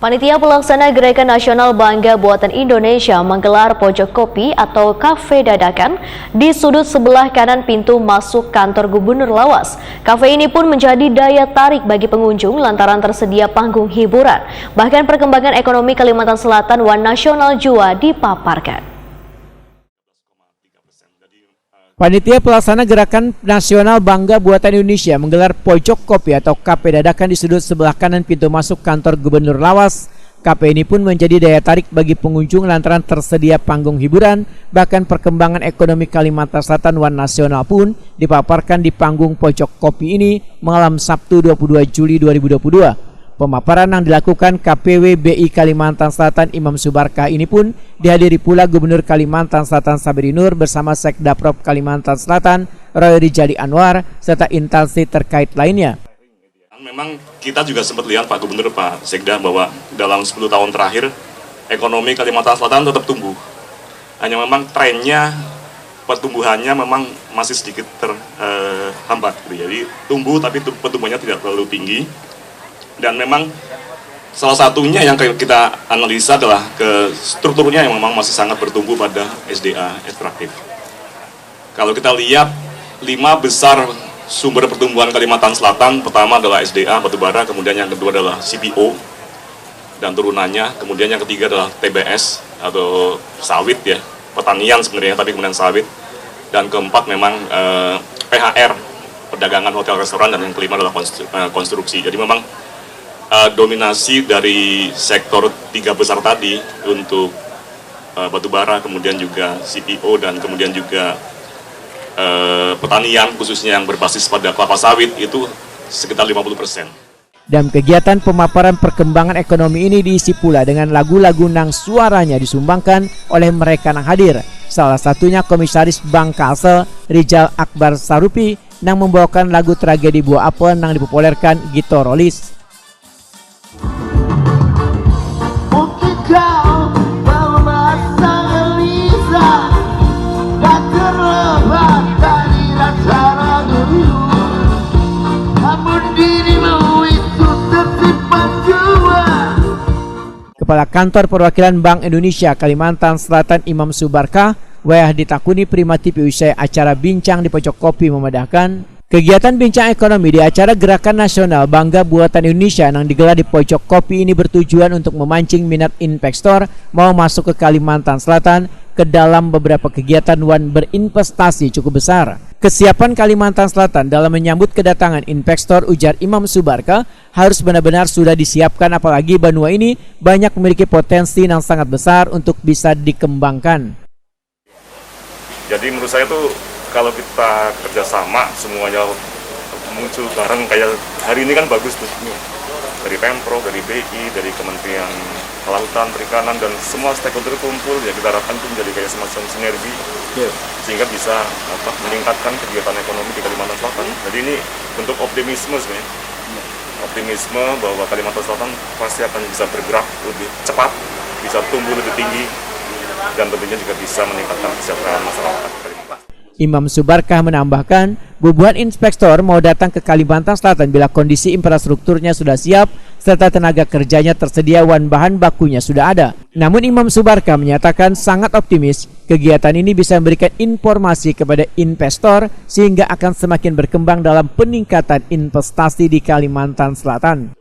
Panitia Pelaksana Gerakan Nasional Bangga Buatan Indonesia menggelar pojok kopi atau kafe dadakan di sudut sebelah kanan pintu masuk kantor Gubernur Lawas. Kafe ini pun menjadi daya tarik bagi pengunjung lantaran tersedia panggung hiburan. Bahkan perkembangan ekonomi Kalimantan Selatan One Nasional Jua dipaparkan. Panitia Pelaksana Gerakan Nasional Bangga Buatan Indonesia menggelar pojok kopi atau kafe dadakan di sudut sebelah kanan pintu masuk kantor Gubernur Lawas. Kafe ini pun menjadi daya tarik bagi pengunjung lantaran tersedia panggung hiburan. Bahkan perkembangan ekonomi Kalimantan Selatan One Nasional pun dipaparkan di panggung pojok kopi ini malam Sabtu 22 Juli 2022. Pemaparan yang dilakukan KPW BI Kalimantan Selatan Imam Subarkah ini pun dihadiri pula Gubernur Kalimantan Selatan Sabri Nur bersama Sekdaprop Kalimantan Selatan Roy Rijali Anwar serta instansi terkait lainnya. Memang kita juga sempat lihat Pak Gubernur, Pak Sekda, bahwa dalam 10 tahun terakhir ekonomi Kalimantan Selatan tetap tumbuh. Hanya memang trennya pertumbuhannya memang masih sedikit terhambat. Jadi tumbuh tapi pertumbuhannya tidak terlalu tinggi. Dan memang salah satunya yang kita analisa adalah strukturnya yang memang masih sangat bertumbuh pada SDA ekstraktif. Kalau kita lihat 5 besar sumber pertumbuhan Kalimantan Selatan, pertama adalah SDA batubara, kemudian yang kedua adalah CPO dan turunannya, kemudian yang ketiga adalah TBS atau sawit ya, pertanian sebenarnya tapi kemudian sawit, dan keempat memang PHR, perdagangan hotel restoran, dan yang kelima adalah konstruksi. Jadi memang dominasi dari sektor 3 besar tadi untuk batubara, kemudian juga CPO, dan kemudian juga pertanian khususnya yang berbasis pada kelapa sawit itu sekitar 50%. Dalam kegiatan pemaparan perkembangan ekonomi ini diisi pula dengan lagu-lagu nang suaranya disumbangkan oleh mereka yang hadir. Salah satunya Komisaris Bank Kalsel Rijal Akbar Sarupi yang membawakan lagu Tragedi Buah Apel yang dipopulerkan Gito Rolis. Kepala Kantor Perwakilan Bank Indonesia Kalimantan Selatan Imam Subarkah wayah ditakuni primatipi usai acara bincang di pojok kopi memedahkan kegiatan bincang ekonomi di acara Gerakan Nasional Bangga Buatan Indonesia yang digelar di pojok kopi ini bertujuan untuk memancing minat investor mau masuk ke Kalimantan Selatan ke dalam beberapa kegiatan One berinvestasi cukup besar. Kesiapan Kalimantan Selatan dalam menyambut kedatangan investor, ujar Imam Subarkah, harus benar-benar sudah disiapkan, apalagi benua ini banyak memiliki potensi yang sangat besar untuk bisa dikembangkan. Jadi menurut saya tuh kalau kita kerjasama semuanya muncul bareng, kayak hari ini kan bagus tuh, dari Pemprov, dari BI, dari Kementerian Kelautan, Perikanan, dan semua stakeholder kumpul, ya kita harapkan itu menjadi kayak semacam sinergi, sehingga bisa meningkatkan kegiatan ekonomi di Kalimantan Selatan. Jadi ini bentuk optimisme sebenarnya, optimisme bahwa Kalimantan Selatan pasti akan bisa bergerak lebih cepat, bisa tumbuh lebih tinggi, dan tentunya juga bisa meningkatkan kesejahteraan masyarakat Kalimantan. Imam Subarkah menambahkan, bubuhan investor mau datang ke Kalimantan Selatan bila kondisi infrastrukturnya sudah siap serta tenaga kerjanya tersedia dan bahan bakunya sudah ada. Namun Imam Subarkah menyatakan sangat optimis kegiatan ini bisa memberikan informasi kepada investor sehingga akan semakin berkembang dalam peningkatan investasi di Kalimantan Selatan.